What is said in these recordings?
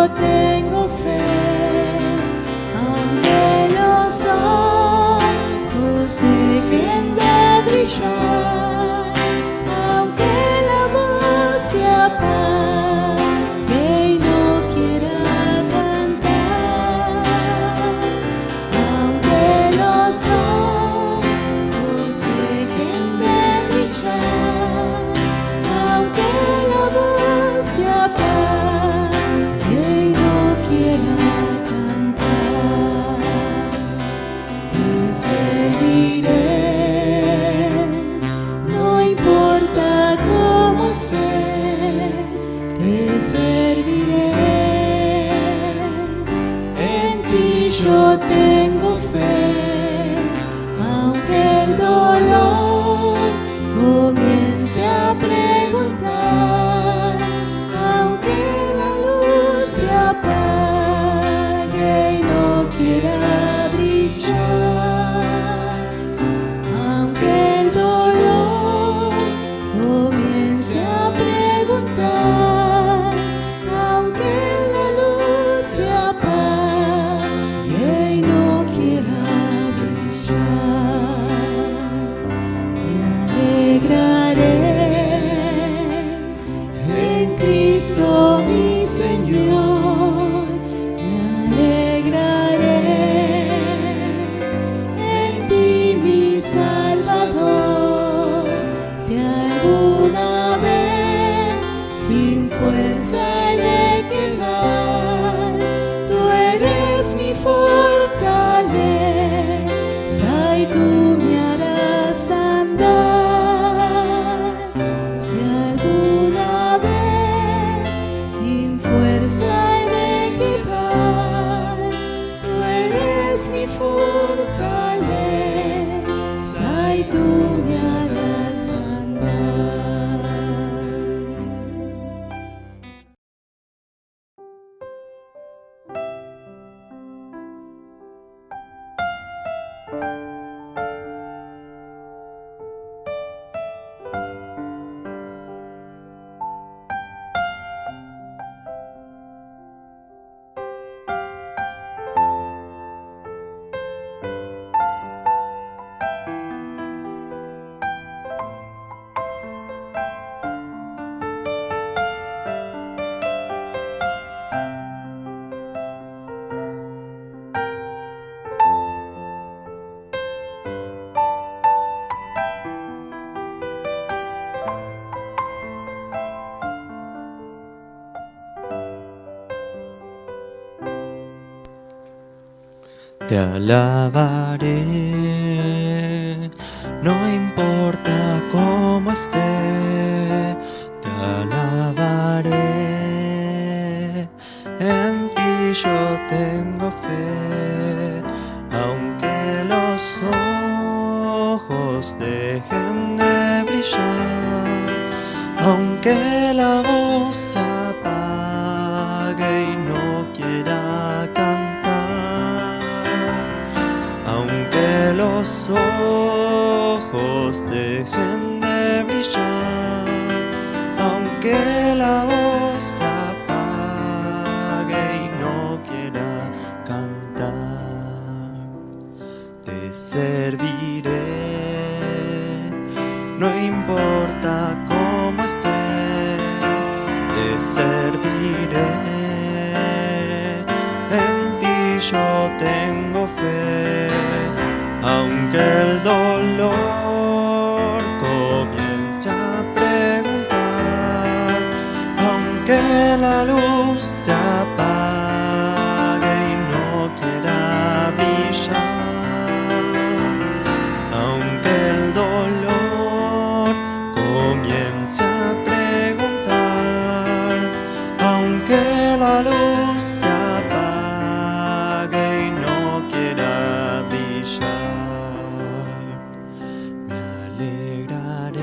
tengo fe, aunque los ojos dejen de brillar, aunque la voz se apague y no quiera cantar, aunque los ojos dejen de brillar, aunque la voz se apague y no quiera cantar, te serviré, no importa cómo esté, te serviré, en ti yo tengo fe, aunque el dolor comience a preguntar, aunque la luz se apague y no quiera brillar, aunque el dolor comience a preguntar, aunque la luz se apague y no quiera brillar, me alegraré en Cristo mi Señor, me alegraré en ti mi Salvador, si alguna vez sin fuerza he de quedar, tú eres mi fortaleza y tú me harás andar, si alguna vez sin fuerza he de quedar, tú eres mi fortaleza y tú me harás andar. Te alabaré, no importa cómo esté, te alabaré, en ti yo tengo fe, aunque los ojos dejen de brillar, aunque la voz se apague y no quiera cantar, aunque los ojos dejen de brillar, aunque la voz se apague y no quiera cantar, te serviré, no importa cómo esté, te serviré, en ti yo tengo fe, aunque el dolor comience a preguntar, aunque la luz se apague y no quiera brillar, aunque el dolor comience a preguntar, aunque la luz se apague y no quiera brillar, me alegraré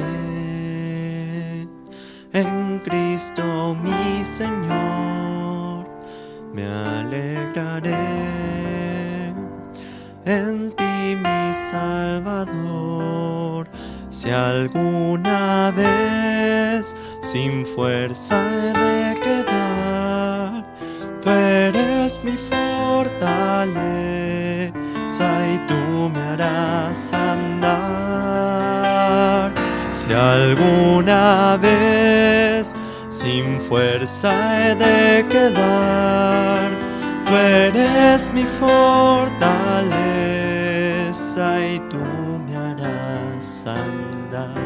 en Cristo mi Señor, me alegraré en ti mi Salvador, si alguna vez sin fuerza he de quedar, Tú eres mi fortaleza y tú me harás andar. Si alguna vez sin fuerza he de quedar, tú eres mi fortaleza y tú me harás andar.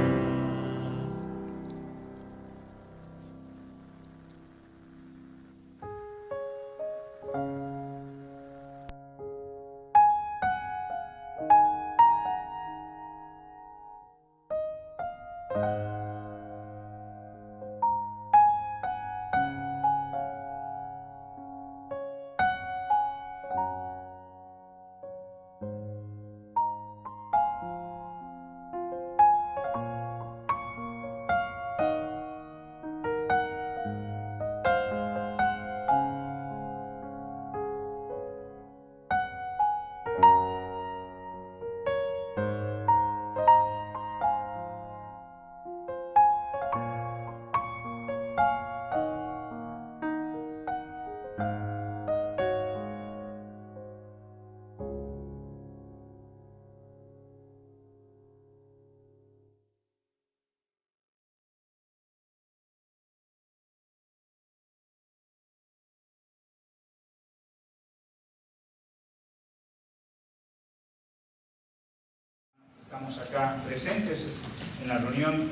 Estamos acá presentes en la reunión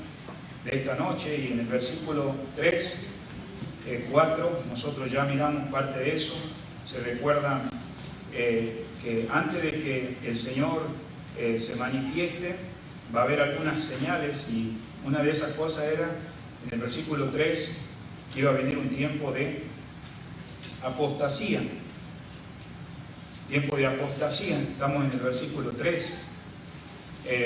de esta noche y en el versículo 3, 4, nosotros ya miramos parte de eso. Se recuerdan que antes de que el Señor se manifieste, va a haber algunas señales, y una de esas cosas era, en el versículo 3, que iba a venir un tiempo de apostasía. Tiempo de apostasía, estamos en el versículo 3.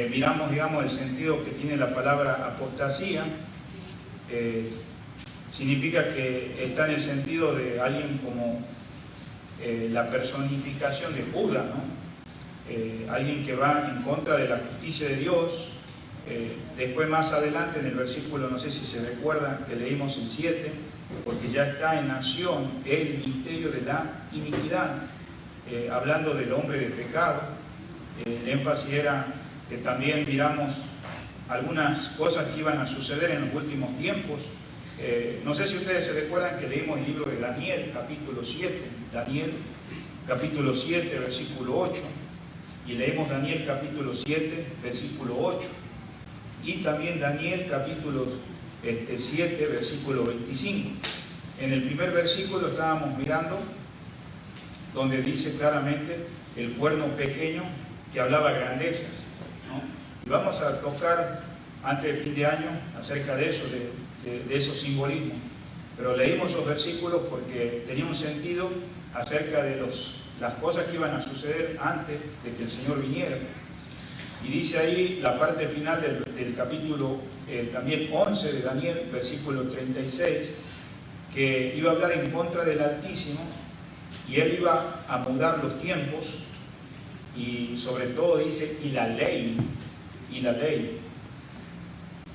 Miramos, digamos, el sentido que tiene la palabra apostasía. Significa que está en el sentido de alguien como la personificación de Judas, ¿no? Alguien que va en contra de la justicia de Dios. Después, más adelante, en el versículo, no sé si se recuerdan, que leímos el 7, porque ya está en acción el misterio de la iniquidad, hablando del hombre de pecado. El énfasis era que también miramos algunas cosas que iban a suceder en los últimos tiempos. No sé si ustedes se recuerdan que leímos el libro de Daniel, capítulo 7, Daniel, capítulo 7, versículo 8, y leemos Daniel, capítulo 7, versículo 8, y también Daniel, capítulo 7, versículo 25. En el primer versículo estábamos mirando donde dice claramente el cuerno pequeño que hablaba grandezas, ¿no? Y vamos a tocar antes de fin de año acerca de eso, de esos simbolismos. Pero leímos esos versículos porque tenía un sentido acerca de las cosas que iban a suceder antes de que el Señor viniera. Y dice ahí la parte final del capítulo también 11 de Daniel, versículo 36, que iba a hablar en contra del Altísimo, y él iba a mudar los tiempos, y sobre todo dice, y la ley.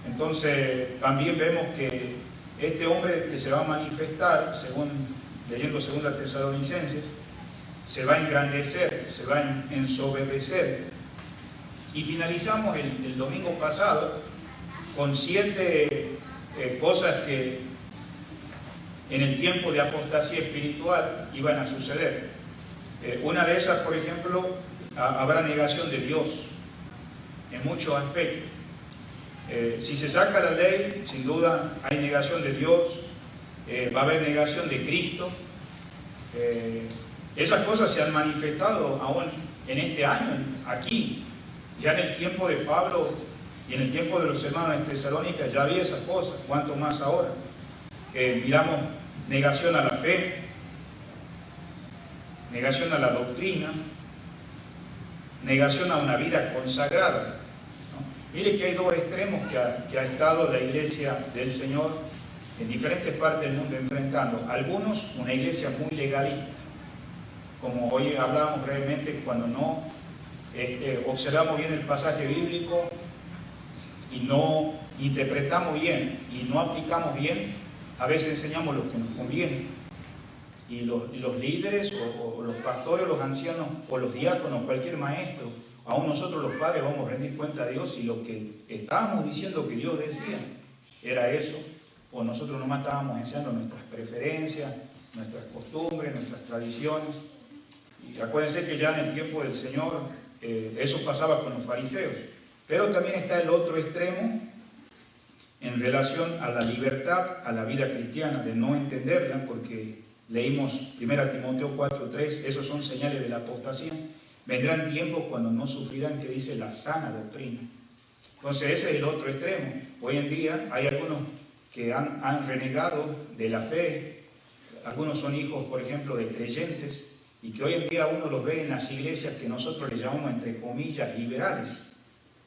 Entonces también vemos que este hombre que se va a manifestar, según leyendo 2 Tesalonicenses, se va a engrandecer, se va a ensoberbecer. Y finalizamos el domingo pasado con 7 cosas que en el tiempo de apostasía espiritual iban a suceder. Una de esas, por ejemplo, habrá negación de Dios en muchos aspectos. Si se saca la ley, sin duda hay negación de Dios, va a haber negación de Cristo. Esas cosas se han manifestado aún en este año, aquí. Ya en el tiempo de Pablo y en el tiempo de los hermanos en Tesalónica ya había esas cosas, cuanto más ahora. Miramos negación a la fe, negación a la doctrina, negación a una vida consagrada, ¿no? Mire que hay dos extremos que ha estado la iglesia del Señor en diferentes partes del mundo enfrentando. Algunos, una iglesia muy legalista, como hoy hablábamos brevemente, cuando no observamos bien el pasaje bíblico y no interpretamos bien y no aplicamos bien, a veces enseñamos lo que nos conviene. y los líderes o los pastores, los ancianos o los diáconos, cualquier maestro, aún nosotros los padres vamos a rendir cuenta a Dios si lo que estábamos diciendo que Dios decía era eso, o nosotros nomás estábamos enseñando nuestras preferencias, nuestras costumbres, nuestras tradiciones. Y acuérdense que ya en el tiempo del Señor eso pasaba con los fariseos. Pero también está el otro extremo en relación a la libertad, a la vida cristiana, de no entenderla, porque leímos 1 Timoteo 4:3, esos son señales de la apostasía. Vendrán tiempos cuando no sufrirán, que dice la sana doctrina. Entonces ese es el otro extremo. Hoy en día hay algunos que han renegado de la fe. Algunos son hijos, por ejemplo, de creyentes, y que hoy en día uno los ve en las iglesias que nosotros le llamamos, entre comillas, liberales,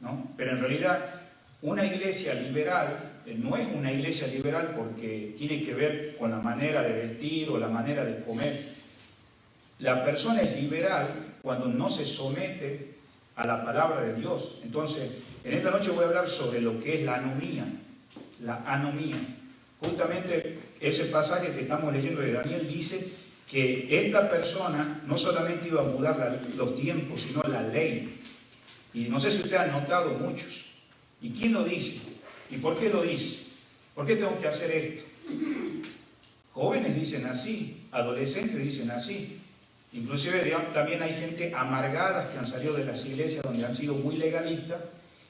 ¿no? Pero en realidad una iglesia liberal no es una iglesia liberal porque tiene que ver con la manera de vestir o la manera de comer. La persona es liberal cuando no se somete a la palabra de Dios. Entonces, en esta noche voy a hablar sobre lo que es la anomía. La anomía. Justamente ese pasaje que estamos leyendo de Daniel dice que esta persona no solamente iba a mudar los tiempos, sino la ley. Y no sé si ustedes han notado muchos. ¿Y quién lo dice? ¿Y por qué lo dice? ¿Por qué tengo que hacer esto? Jóvenes dicen así, adolescentes dicen así. Inclusive también hay gente amargada que han salido de las iglesias donde han sido muy legalistas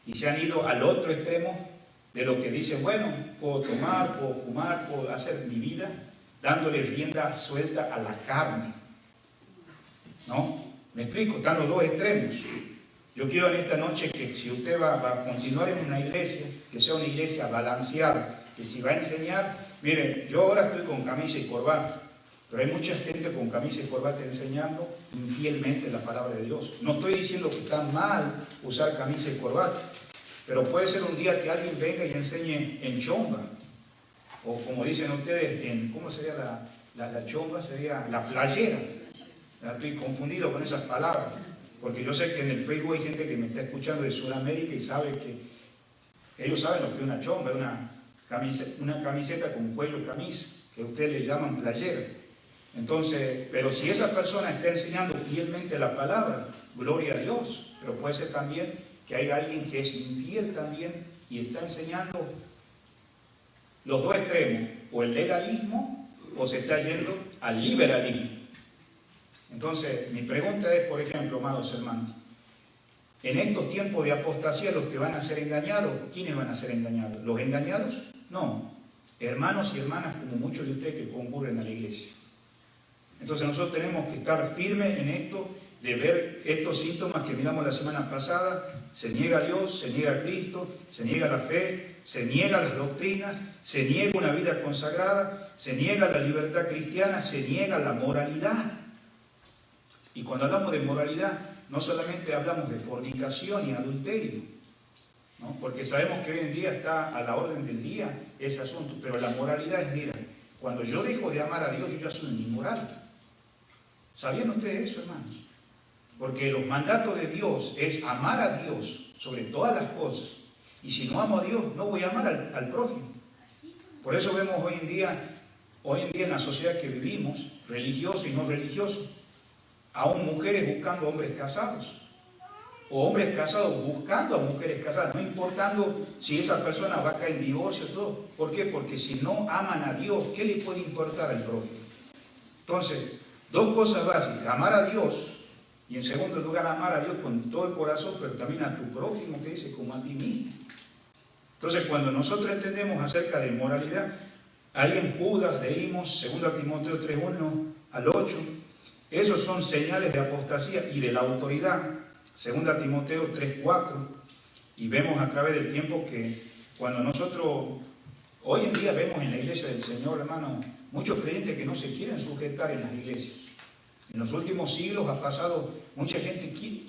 y se han ido al otro extremo de lo que dicen, bueno, puedo tomar, puedo fumar, puedo hacer mi vida, dándole rienda suelta a la carne. ¿No? ¿Me explico? Están los dos extremos. Yo quiero en esta noche que si usted va a continuar en una iglesia, que sea una iglesia balanceada, que si va a enseñar, miren, yo ahora estoy con camisa y corbata, pero hay mucha gente con camisa y corbata enseñando infielmente la palabra de Dios. No estoy diciendo que está mal usar camisa y corbata, pero puede ser un día que alguien venga y enseñe en chomba, o como dicen ustedes, ¿cómo sería la chomba? Sería la playera. Estoy confundido con esas palabras, porque yo sé que en el Facebook hay gente que me está escuchando de Sudamérica y sabe que ellos saben lo que es una chomba, es una camiseta con cuello camisa, que ustedes le llaman playera. Entonces, pero si esa persona está enseñando fielmente la palabra, gloria a Dios, pero puede ser también que hay alguien que es infiel también y está enseñando los dos extremos, o el legalismo o se está yendo al liberalismo. Entonces, mi pregunta es, por ejemplo, amados hermanos, en estos tiempos de apostasía, los que van a ser engañados, ¿quiénes van a ser engañados? ¿Los engañados? No, hermanos y hermanas como muchos de ustedes que concurren a la iglesia. Entonces nosotros tenemos que estar firmes en esto, de ver estos síntomas que miramos la semana pasada. Se niega a Dios, se niega a Cristo, se niega la fe, se niega las doctrinas, se niega una vida consagrada, se niega la libertad cristiana, se niega la moralidad. Y cuando hablamos de moralidad, no solamente hablamos de fornicación y adulterio, ¿no? Porque sabemos que hoy en día está a la orden del día ese asunto, pero la moralidad es, mira, cuando yo dejo de amar a Dios, yo ya soy un inmoral. ¿Sabían ustedes eso, hermanos? Porque los mandatos de Dios es amar a Dios sobre todas las cosas. Y si no amo a Dios, no voy a amar al prójimo. Por eso vemos hoy en día en la sociedad que vivimos, religioso y no religioso, aún mujeres buscando hombres casados, o hombres casados buscando a mujeres casadas, no importando si esa persona va a caer en divorcio o todo. ¿Por qué? Porque si no aman a Dios, ¿qué le puede importar al prójimo? Entonces, dos cosas básicas: amar a Dios, y en segundo lugar, amar a Dios con todo el corazón, pero también a tu prójimo, que dice, como a ti mismo. Entonces, cuando nosotros entendemos acerca de moralidad, ahí en Judas leímos 2 Timoteo 3:1 al 8, esos son señales de apostasía y de la autoridad. 2 Timoteo 3:4, y vemos a través del tiempo que cuando nosotros, hoy en día vemos en la iglesia del Señor, hermano, muchos creyentes que no se quieren sujetar en las iglesias. En los últimos siglos ha pasado mucha gente que,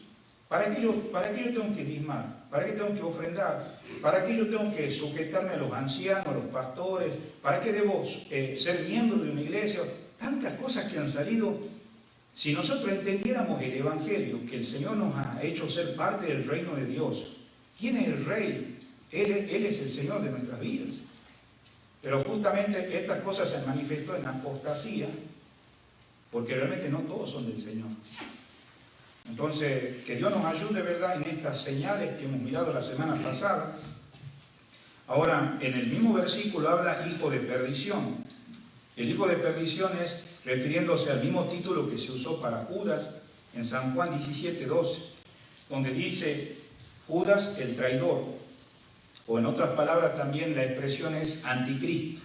¿para qué yo tengo que diezmar? ¿Para qué tengo que ofrendar? ¿Para qué yo tengo que sujetarme a los ancianos, a los pastores? ¿Para qué debo ser miembro de una iglesia? Tantas cosas que han salido. Si nosotros entendiéramos el Evangelio, que el Señor nos ha hecho ser parte del reino de Dios, ¿quién es el Rey? Él es el Señor de nuestras vidas. Pero justamente estas cosas se manifestó en la apostasía, porque realmente no todos son del Señor. Entonces, que Dios nos ayude, ¿verdad?, en estas señales que hemos mirado la semana pasada. Ahora, en el mismo versículo habla hijo de perdición. El hijo de perdición es refiriéndose al mismo título que se usó para Judas en San Juan 17:12, donde dice Judas el traidor, o en otras palabras también la expresión es anticristo.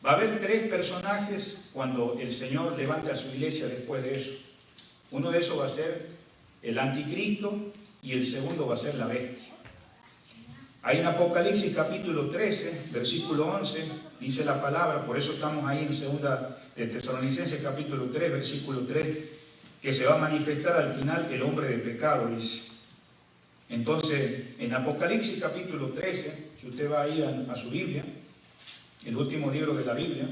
Va a haber 3 personajes cuando el Señor levante a su iglesia después de eso. Uno de esos va a ser el anticristo y el segundo va a ser la bestia. Hay en Apocalipsis capítulo 13, versículo 11, dice la palabra, por eso estamos ahí en segunda de Tesalonicenses capítulo 3, versículo 3, que se va a manifestar al final el hombre de pecado, dice. Entonces, en Apocalipsis capítulo 13, si usted va ahí a su Biblia, el último libro de la Biblia,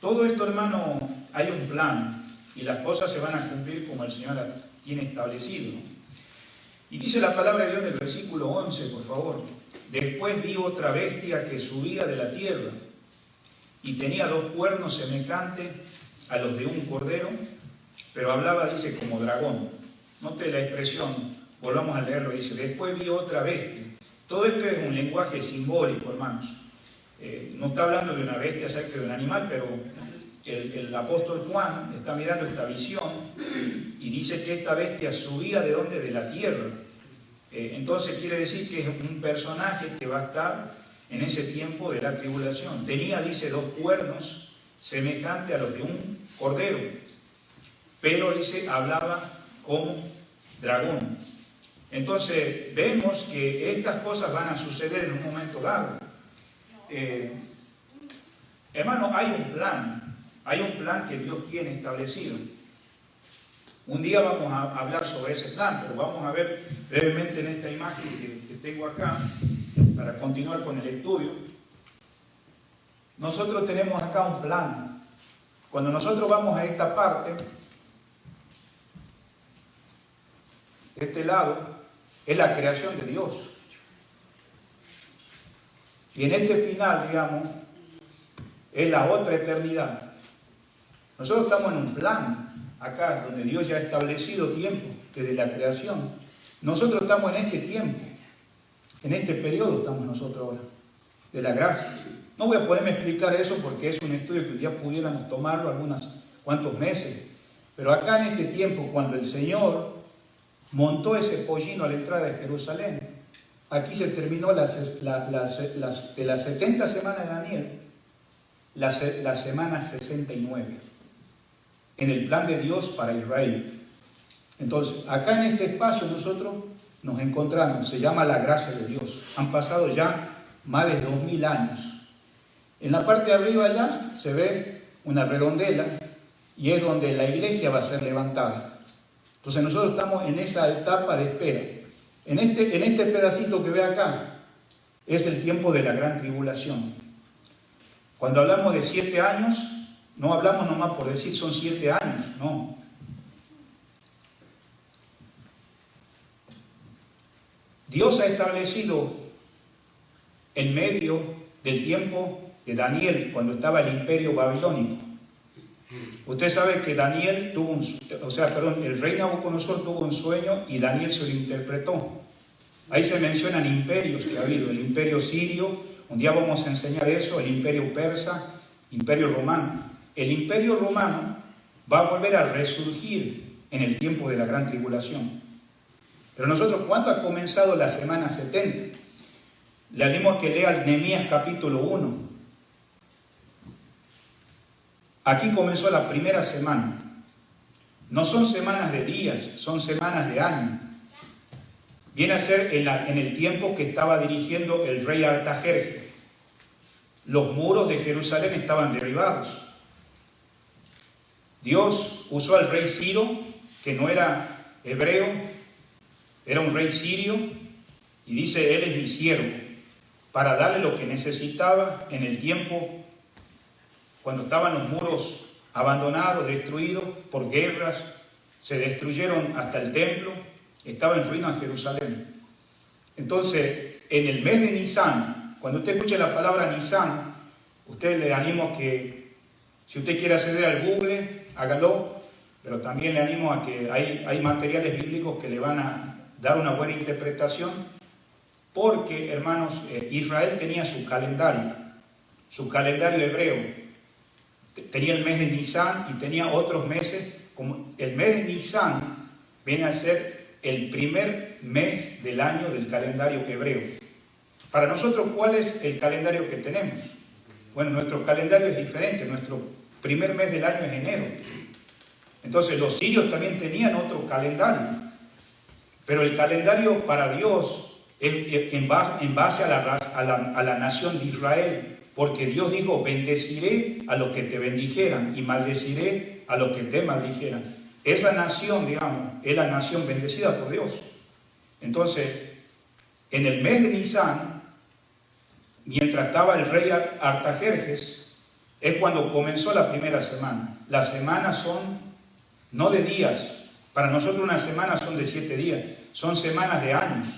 todo esto, hermano, hay un plan y las cosas se van a cumplir como el Señor tiene establecido. Y dice la palabra de Dios en el versículo 11, por favor. Después vi otra bestia que subía de la tierra y tenía 2 cuernos semejantes a los de un cordero, pero hablaba, dice, como dragón. Note la expresión, volvamos a leerlo, dice, después vi otra bestia. Todo esto es un lenguaje simbólico, hermanos. No está hablando de una bestia cerca de un animal, pero el apóstol Juan está mirando esta visión y dice que esta bestia subía ¿de dónde? De la tierra. Entonces quiere decir que es un personaje que va a estar en ese tiempo de la tribulación. Tenía, dice, 2 cuernos semejantes a los de un cordero, pero, dice, hablaba como dragón. Entonces vemos que estas cosas van a suceder en un momento dado. Hermano, hay un plan que Dios tiene establecido. Un día vamos a hablar sobre ese plan, pero vamos a ver brevemente en esta imagen que tengo acá, para continuar con el estudio. Nosotros tenemos acá un plan. Cuando nosotros vamos a esta parte, este lado, es la creación de Dios. Y en este final, digamos, es la otra eternidad. Nosotros estamos en un plan acá, donde Dios ya ha establecido tiempo desde la creación. Nosotros estamos en este tiempo, en este periodo estamos nosotros ahora, de la gracia. No voy a poderme explicar eso porque es un estudio que un día pudiéramos tomarlo algunos cuantos meses. Pero acá en este tiempo, cuando el Señor montó ese pollino a la entrada de Jerusalén, aquí se terminó de las 70 semanas de Daniel, la semana 69, en el plan de Dios para Israel. Entonces, acá en este espacio nosotros nos encontramos, se llama la gracia de Dios. Han pasado ya más de 2000 años. En la parte de arriba ya se ve una redondela y es donde la iglesia va a ser levantada. Entonces nosotros estamos en esa etapa de espera. En este pedacito que ve acá es el tiempo de la gran tribulación. Cuando hablamos de 7 años, no hablamos nomás por decir son 7 años, no. Dios ha establecido en medio del tiempo de Daniel, cuando estaba el imperio babilónico. Usted sabe que Daniel el rey Nabucodonosor tuvo un sueño y Daniel se lo interpretó. Ahí se mencionan imperios que ha habido, el imperio sirio, un día vamos a enseñar eso, el imperio persa, imperio romano. El imperio romano va a volver a resurgir en el tiempo de la gran tribulación. Pero nosotros, ¿cuándo ha comenzado la semana 70? Le animo a que lea Nehemías capítulo 1. Aquí comenzó la primera semana. No son semanas de días, son semanas de años. Viene a ser en el tiempo que estaba dirigiendo el rey Artajerjes. Los muros de Jerusalén estaban derribados. Dios usó al rey Ciro, que no era hebreo, era un rey sirio, y dice, él es mi siervo, para darle lo que necesitaba en el tiempo cuando estaban los muros abandonados, destruidos por guerras, se destruyeron hasta el templo, estaba en ruinas Jerusalén. Entonces, en el mes de Nisan, cuando usted escuche la palabra Nisan, usted le animo a que Si usted quiere acceder al Google, hágalo, pero también le animo a que hay materiales bíblicos que le van a dar una buena interpretación, porque, hermanos, Israel tenía su calendario hebreo. Tenía el mes de Nisan y tenía otros meses, como el mes de Nisan viene a ser el primer mes del año del calendario hebreo. Para nosotros, ¿cuál es el calendario que tenemos? Bueno, nuestro calendario es diferente. Nuestro primer mes del año es enero. Entonces los sirios también tenían otro calendario. Pero el calendario para Dios es en base a la nación de Israel. Porque Dios dijo, bendeciré a los que te bendijeran y maldeciré a los que te maldijeran. Esa nación, digamos, es la nación bendecida por Dios. Entonces, en el mes de Nisan, mientras estaba el rey Artajerjes, es cuando comenzó la primera semana. Las semanas son no de días. Para nosotros una semana son de 7 días. Son semanas de años.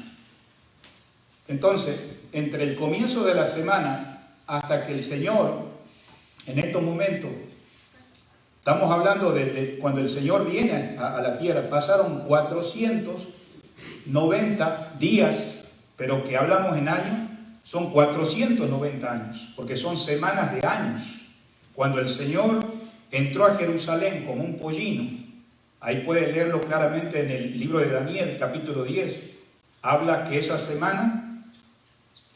Entonces, entre el comienzo de la semana hasta que el Señor, en estos momentos, estamos hablando de cuando el Señor viene a la tierra, pasaron 490 días, pero que hablamos en años, son 490 años, porque son semanas de años. Cuando el Señor entró a Jerusalén como un pollino, ahí puede leerlo claramente en el libro de Daniel, capítulo 10, habla que esa semana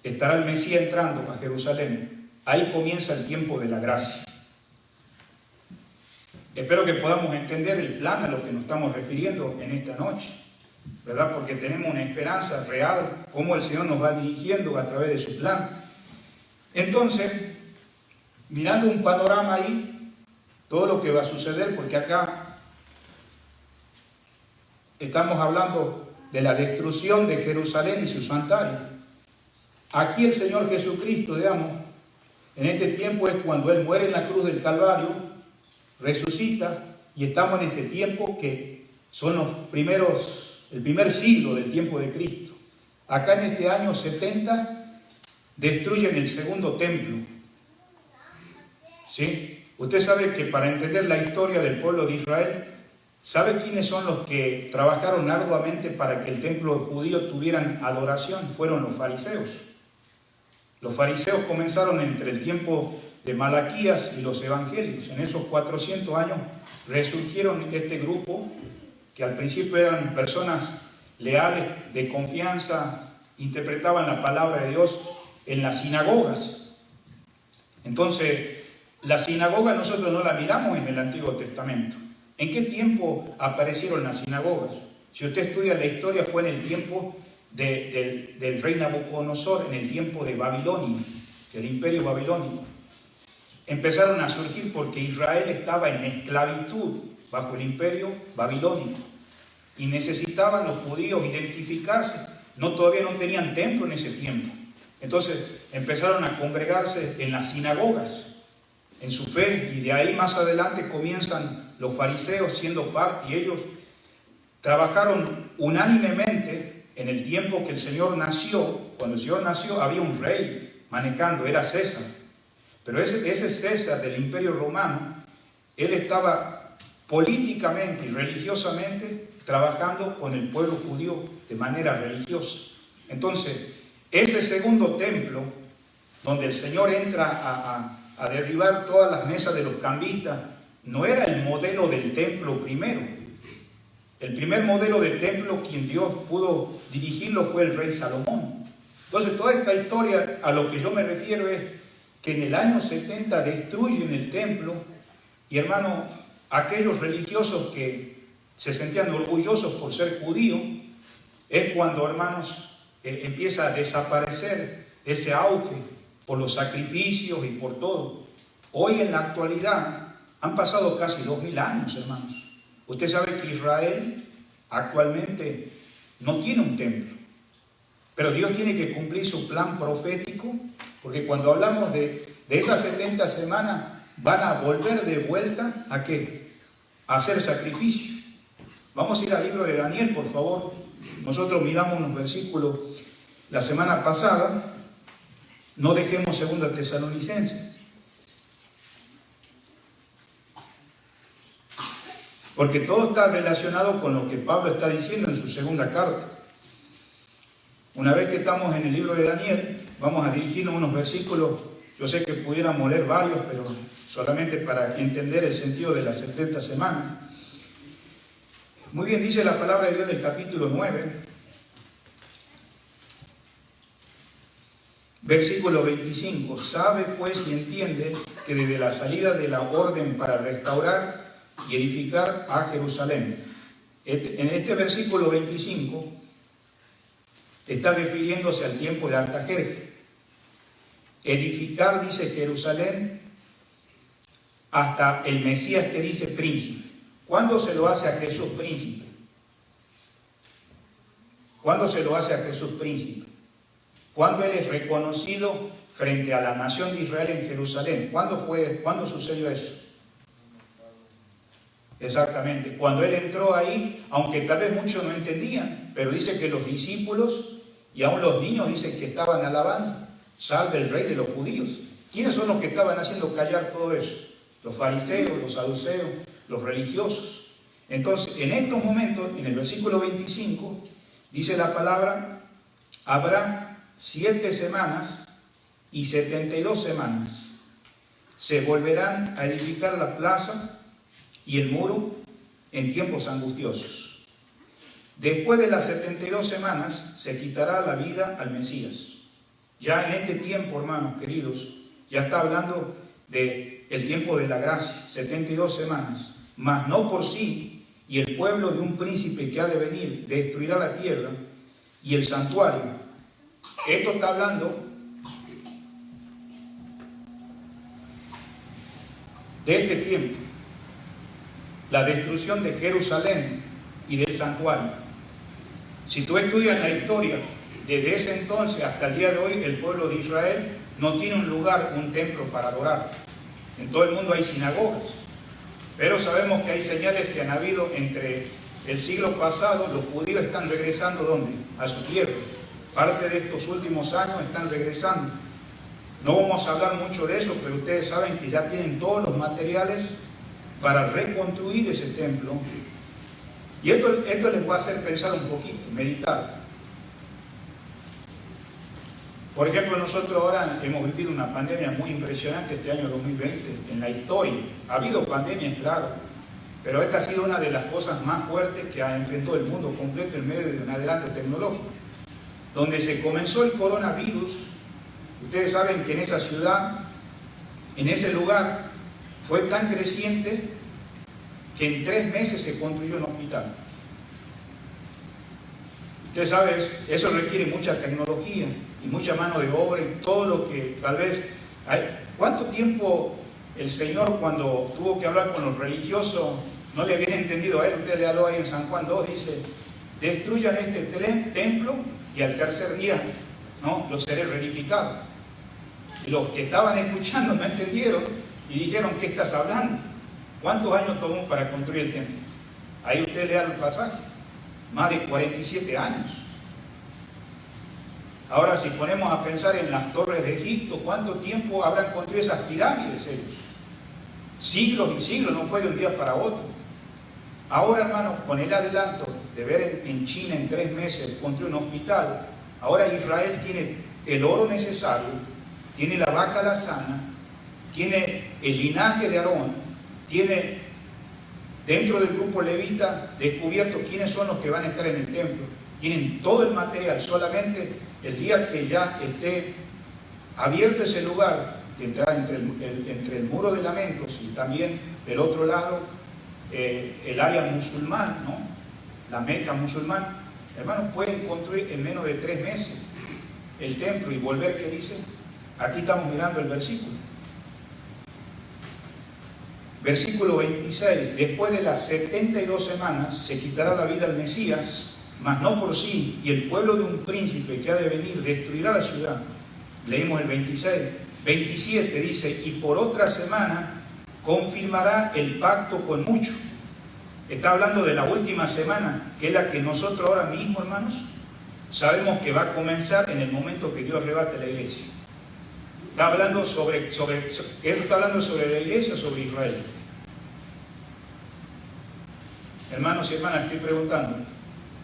estará el Mesías entrando a Jerusalén. Ahí comienza el tiempo de la gracia. Espero que podamos entender el plan a lo que nos estamos refiriendo en esta noche, ¿verdad? Porque tenemos una esperanza real, cómo el Señor nos va dirigiendo a través de su plan. Entonces, mirando un panorama ahí, todo lo que va a suceder, porque acá estamos hablando de la destrucción de Jerusalén y su santuario. Aquí el Señor Jesucristo, digamos, en este tiempo es cuando Él muere en la cruz del Calvario, resucita, y estamos en este tiempo que son el primer siglo del tiempo de Cristo. Acá en este año 70 destruyen el segundo templo. ¿Sí? Usted sabe que para entender la historia del pueblo de Israel, ¿sabe quiénes son los que trabajaron arduamente para que el templo judío tuvieran adoración? Fueron los fariseos. Los fariseos comenzaron entre el tiempo de Malaquías y los evangelios. En esos 400 años resurgieron este grupo que al principio eran personas leales, de confianza, interpretaban la palabra de Dios en las sinagogas. Entonces, la sinagoga nosotros no la miramos en el Antiguo Testamento. ¿En qué tiempo aparecieron las sinagogas? Si usted estudia la historia, fue en el tiempo del rey Nabucodonosor, en el tiempo de Babilonia, del imperio babilónico. Empezaron a surgir porque Israel estaba en esclavitud bajo el imperio babilónico y necesitaban los judíos identificarse. Todavía no tenían templo en ese tiempo. Entonces empezaron a congregarse en las sinagogas, en su fe, y de ahí más adelante comienzan los fariseos siendo parte, y ellos trabajaron unánimemente. En el tiempo que el Señor nació, cuando el Señor nació, había un rey manejando, era César. Pero ese César del Imperio Romano, él estaba políticamente y religiosamente trabajando con el pueblo judío de manera religiosa. Entonces, ese segundo templo, donde el Señor entra a derribar todas las mesas de los cambistas, no era el modelo del templo primero. El primer modelo de templo, quien Dios pudo dirigirlo, fue el rey Salomón. Entonces, toda esta historia, a lo que yo me refiero es que en el año 70 destruyen el templo, y hermano, aquellos religiosos que se sentían orgullosos por ser judíos, es cuando, hermanos, empieza a desaparecer ese auge por los sacrificios y por todo. Hoy en la actualidad han pasado casi 2000 años, hermanos. Usted sabe que Israel actualmente no tiene un templo, pero Dios tiene que cumplir su plan profético, porque cuando hablamos de esas 70 semanas, van a volver de vuelta ¿a qué? A hacer sacrificio. Vamos a ir al libro de Daniel, por favor. Nosotros miramos unos versículos la semana pasada. No dejemos 2 Tesalonicenses. Porque todo está relacionado con lo que Pablo está diciendo en su segunda carta. Una vez que estamos en el libro de Daniel, vamos a dirigirnos unos versículos. Yo sé que pudiéramos leer varios, pero solamente para entender el sentido de las 70 semanas. Muy bien dice la palabra de Dios del capítulo 9, versículo 25. Sabe pues y entiende que desde la salida de la orden para restaurar y edificar a Jerusalén. En este versículo 25 está refiriéndose al tiempo de Artajerjes. Edificar, dice Jerusalén, hasta el Mesías que dice príncipe. ¿Cuándo se lo hace a Jesús príncipe? ¿Cuándo se lo hace a Jesús príncipe? Cuando Él es reconocido frente a la nación de Israel en Jerusalén. ¿Cuándo sucedió eso? Exactamente. Cuando Él entró ahí, aunque tal vez muchos no entendían, pero dice que los discípulos y aún los niños dicen que estaban alabando. Salve el rey de los judíos. ¿Quiénes son los que estaban haciendo callar todo eso? Los fariseos, los saduceos, los religiosos. Entonces, en estos momentos, en el versículo 25, dice la palabra, habrá 7 semanas y 72 semanas. Se volverán a edificar la plaza y el muro en tiempos angustiosos. Después de las 72 semanas se quitará la vida al Mesías. Ya en este tiempo, hermanos queridos, ya está hablando del tiempo de la gracia, 72 semanas, mas no por sí, y el pueblo de un príncipe que ha de venir destruirá la tierra y el santuario. Esto está hablando de este tiempo, la destrucción de Jerusalén y del santuario. Si tú estudias la historia, desde ese entonces hasta el día de hoy, el pueblo de Israel no tiene un lugar, un templo para adorar. En todo el mundo hay sinagogas, pero sabemos que hay señales que han habido entre el siglo pasado. Los judíos están regresando, ¿dónde? A su tierra. Parte de estos últimos años están regresando. No vamos a hablar mucho de eso, pero ustedes saben que ya tienen todos los materiales para reconstruir ese templo. Y esto les va a hacer pensar un poquito, meditar. Por ejemplo, nosotros ahora hemos vivido una pandemia muy impresionante este año 2020 en la historia. Ha habido pandemias, claro, pero esta ha sido una de las cosas más fuertes que ha enfrentado el mundo completo en medio de un adelanto tecnológico. Donde se comenzó el coronavirus, ustedes saben que en esa ciudad, en ese lugar, fue tan creciente que en 3 meses se construyó un hospital. Ustedes saben, eso requiere mucha tecnología y mucha mano de obra y todo lo que tal vez hay. ¿Cuánto tiempo el Señor, cuando tuvo que hablar con los religiosos, no le habían entendido a Él? Usted le habló ahí en San Juan 2, dice, destruyan este templo y al tercer día, ¿no?, lo seré reedificado. Y los que estaban escuchando no entendieron y dijeron, ¿qué estás hablando? ¿Cuántos años tomó para construir el templo? Ahí usted lea el pasaje. Más de 47 años. Ahora, si ponemos a pensar en las torres de Egipto, ¿cuánto tiempo habrán construido esas pirámides ellos? Siglos y siglos, no fue de un día para otro. Ahora, hermanos, con el adelanto de ver en China en 3 meses construir un hospital, ahora Israel tiene el oro necesario, tiene la vaca lazana, tiene el linaje de Aarón, tiene dentro del grupo levita descubierto quiénes son los que van a estar en el templo. Tienen todo el material, solamente el día que ya esté abierto ese lugar, de entrar entre el muro de lamentos y también del otro lado el área musulmán, ¿no?, la Meca musulmán, hermanos, pueden construir en menos de 3 meses el templo y volver, ¿qué dice? Aquí estamos mirando el versículo. Versículo 26, después de las 72 semanas se quitará la vida al Mesías, mas no por sí, y el pueblo de un príncipe que ha de venir destruirá la ciudad. Leímos el 26. 27 dice, y por otra semana confirmará el pacto con muchos. Está hablando de la última semana, que es la que nosotros ahora mismo, hermanos, sabemos que va a comenzar en el momento que Dios arrebate la iglesia. Está hablando está hablando sobre la iglesia o sobre Israel. Hermanos y hermanas, estoy preguntando,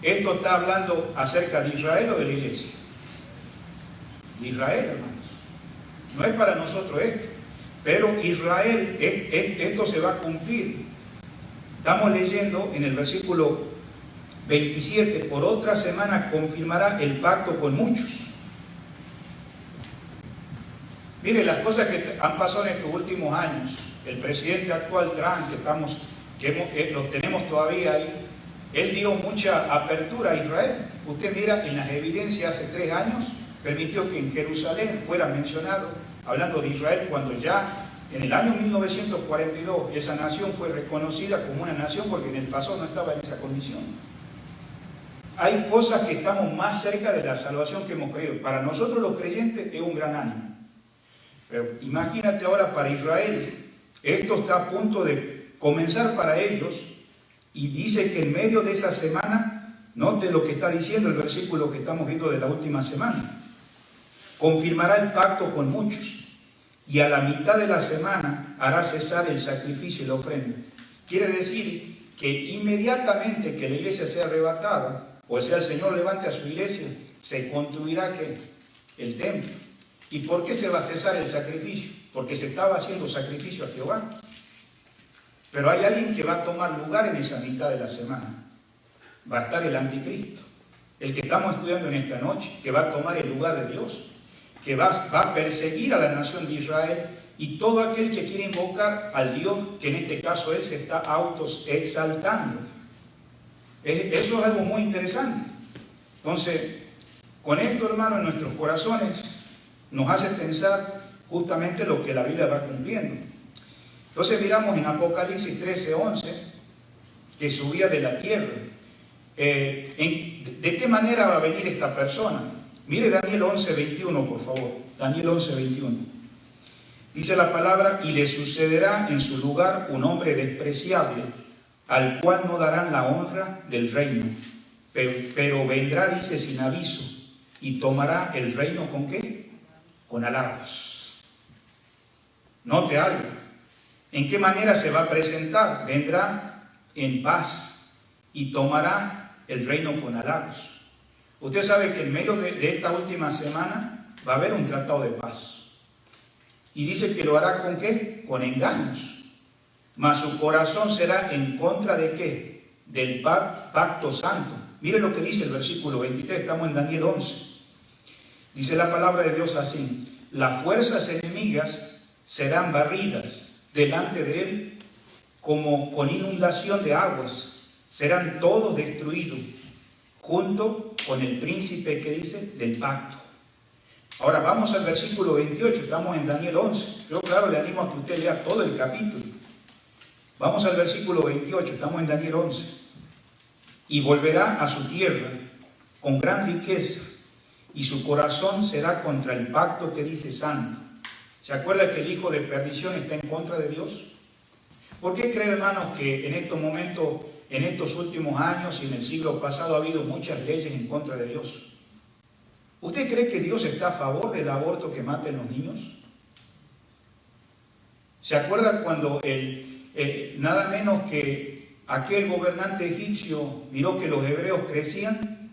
¿esto está hablando acerca de Israel o de la iglesia? De Israel, hermanos. No es para nosotros esto, pero Israel, esto se va a cumplir. Estamos leyendo en el versículo 27, por otra semana confirmará el pacto con muchos. Mire, las cosas que han pasado en estos últimos años, el presidente actual Trump, los tenemos todavía ahí, él dio mucha apertura a Israel. Usted mira en las evidencias hace 3 años, permitió que en Jerusalén fuera mencionado, hablando de Israel, cuando ya en el año 1942 esa nación fue reconocida como una nación porque en el pasado no estaba en esa condición. Hay cosas que estamos más cerca de la salvación que hemos creído. Para nosotros los creyentes es un gran ánimo. Pero imagínate ahora para Israel, esto está a punto de comenzar para ellos y dice que en medio de esa semana, note lo que está diciendo el versículo que estamos viendo de la última semana, confirmará el pacto con muchos y a la mitad de la semana hará cesar el sacrificio y la ofrenda. Quiere decir que inmediatamente que la iglesia sea arrebatada, o sea, el Señor levante a su iglesia, se construirá ¿qué? El templo. ¿Y por qué se va a cesar el sacrificio? Porque se estaba haciendo sacrificio a Jehová. Pero hay alguien que va a tomar lugar en esa mitad de la semana. Va a estar el anticristo, el que estamos estudiando en esta noche, que va a tomar el lugar de Dios, que va a perseguir a la nación de Israel y todo aquel que quiere invocar al Dios, que en este caso él se está autoexaltando. Eso es algo muy interesante. Entonces, con esto, hermano, en nuestros corazones nos hace pensar justamente lo que la Biblia va cumpliendo. Entonces miramos en Apocalipsis 13:11 que subía de la tierra. ¿De qué manera va a venir esta persona? Mire Daniel 11:21, por favor. Daniel 11:21. Dice la palabra: y le sucederá en su lugar un hombre despreciable, al cual no darán la honra del reino, pero vendrá, dice, sin aviso, y tomará el reino ¿con qué? Con halagos. Note algo. ¿En qué manera se va a presentar? Vendrá en paz y tomará el reino con halagos. Usted sabe que en medio de esta última semana va a haber un tratado de paz. Y dice que lo hará ¿con qué? Con engaños. Mas su corazón será en contra de ¿qué? Del pacto santo. Mire lo que dice el versículo 23, estamos en Daniel 11. Dice la palabra de Dios así: las fuerzas enemigas serán barridas delante de él como con inundación de aguas, serán todos destruidos, junto con el príncipe que dice del pacto. Ahora vamos al versículo 28, estamos en Daniel 11. Yo claro le animo a que usted lea todo el capítulo. Vamos al versículo 28, estamos en Daniel 11. Y volverá a su tierra con gran riqueza, y su corazón será contra el pacto que dice santo. ¿Se acuerda que el hijo de perdición está en contra de Dios? ¿Por qué cree, hermanos, que en estos momentos, en estos últimos años y en el siglo pasado ha habido muchas leyes en contra de Dios? ¿Usted cree que Dios está a favor del aborto que maten los niños? ¿Se acuerda cuando nada menos que aquel gobernante egipcio miró que los hebreos crecían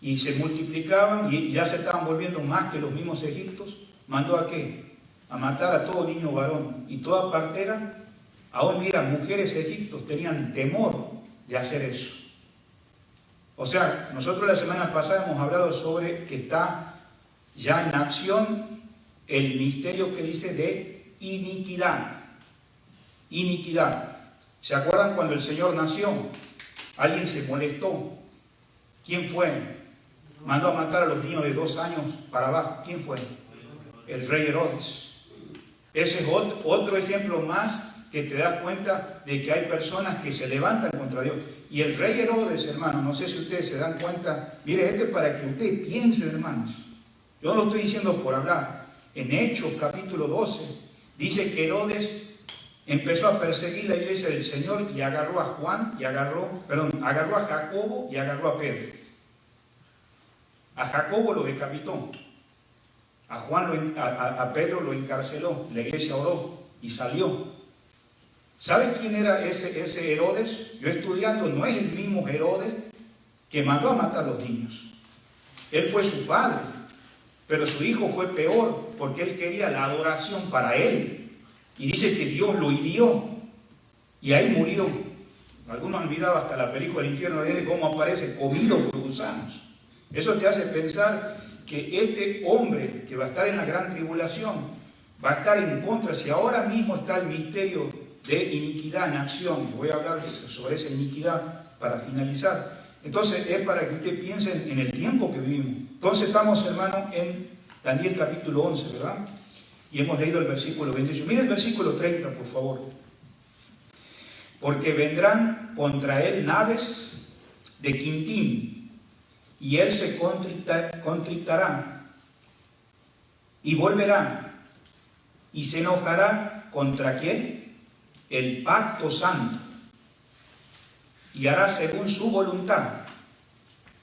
y se multiplicaban y ya se estaban volviendo más que los mismos egipcios? ¿Mandó a qué? A matar a todo niño varón y toda partera. Aún mira, mujeres egipcios tenían temor de hacer eso. O sea, nosotros la semana pasada hemos hablado sobre que está ya en acción el misterio que dice de iniquidad. Iniquidad. ¿Se acuerdan cuando el Señor nació? Alguien se molestó. ¿Quién fue? Mandó a matar a los niños de 2 años para abajo. ¿Quién fue? El rey Herodes. Ese es otro ejemplo más que te das cuenta de que hay personas que se levantan contra Dios. Y el rey Herodes, hermano, no sé si ustedes se dan cuenta, mire, esto es para que ustedes piensen, hermanos. Yo no lo estoy diciendo por hablar. En Hechos capítulo 12 dice que Herodes empezó a perseguir la iglesia del Señor y agarró a agarró a Jacobo y agarró a Pedro. A Jacobo lo decapitó. A Pedro lo encarceló. La iglesia oró y salió. ¿Sabe quién era ese Herodes? Yo estudiando, no es el mismo Herodes que mandó a matar a los niños. Él fue su padre, pero su hijo fue peor, porque él quería la adoración para él. Y dice que Dios lo hirió, y ahí murió. Algunos han mirado hasta la película El infierno de cómo aparece comido por gusanos. Eso te hace pensar que este hombre que va a estar en la gran tribulación va a estar en contra. Si ahora mismo está el misterio de iniquidad en acción, voy a hablar sobre esa iniquidad para finalizar. Entonces es para que usted piense en el tiempo que vivimos. Entonces estamos, hermano, en Daniel capítulo 11, ¿verdad? Y hemos leído el versículo 28. Mire el versículo 30, por favor. Porque vendrán contra él naves de Quintín, y él se contritará, y volverá, y se enojará contra quién, el pacto santo, y hará según su voluntad.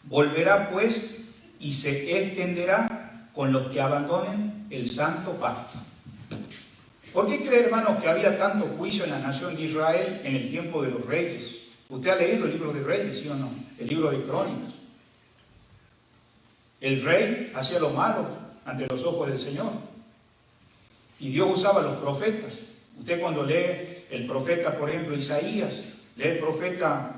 Volverá pues y se extenderá con los que abandonen el santo pacto. ¿Por qué cree, hermano, que había tanto juicio en la nación de Israel en el tiempo de los reyes? ¿Usted ha leído el libro de Reyes, sí o no? El libro de Crónicas. El rey hacía lo malo ante los ojos del Señor. Y Dios usaba a los profetas. Usted cuando lee el profeta, por ejemplo, Isaías, lee el profeta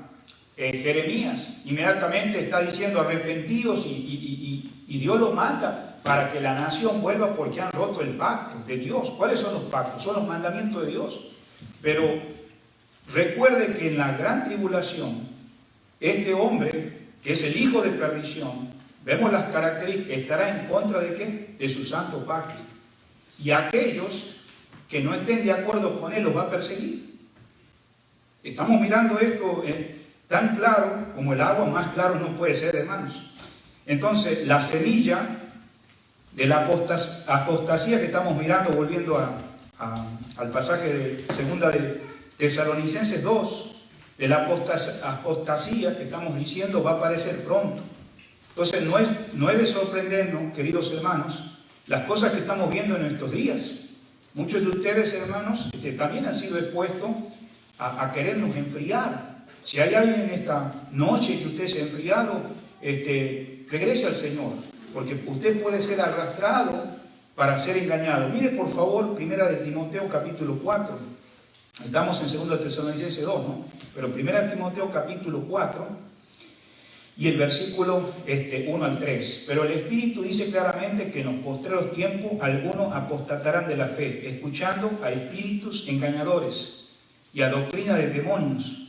Jeremías, inmediatamente está diciendo arrepentidos y Dios los mata para que la nación vuelva porque han roto el pacto de Dios. ¿Cuáles son los pactos? Son los mandamientos de Dios. Pero recuerde que en la gran tribulación, este hombre, que es el hijo de perdición, vemos las características, estará en contra de ¿qué? De su santo pacto. Y aquellos que no estén de acuerdo con él los va a perseguir. Estamos mirando esto tan claro como el agua, más claro no puede ser, hermanos. Entonces, la semilla de la apostasía que estamos mirando, volviendo al pasaje de segunda de Tesalonicenses 2, de la apostasía que estamos diciendo va a aparecer pronto. Entonces no es de sorprendernos, queridos hermanos, las cosas que estamos viendo en nuestros días. Muchos de ustedes, hermanos, también han sido expuestos a querernos enfriar. Si hay alguien en esta noche que usted se ha enfriado, regrese al Señor, porque usted puede ser arrastrado para ser engañado. Mire por favor, primera de Timoteo capítulo 4. Estamos en segunda de Tesalonicenses 2, ¿no? Pero primera de Timoteo capítulo 4 y el versículo 1 al 3. Pero el Espíritu dice claramente que en los postreros tiempos algunos apostatarán de la fe, escuchando a espíritus engañadores y a doctrina de demonios,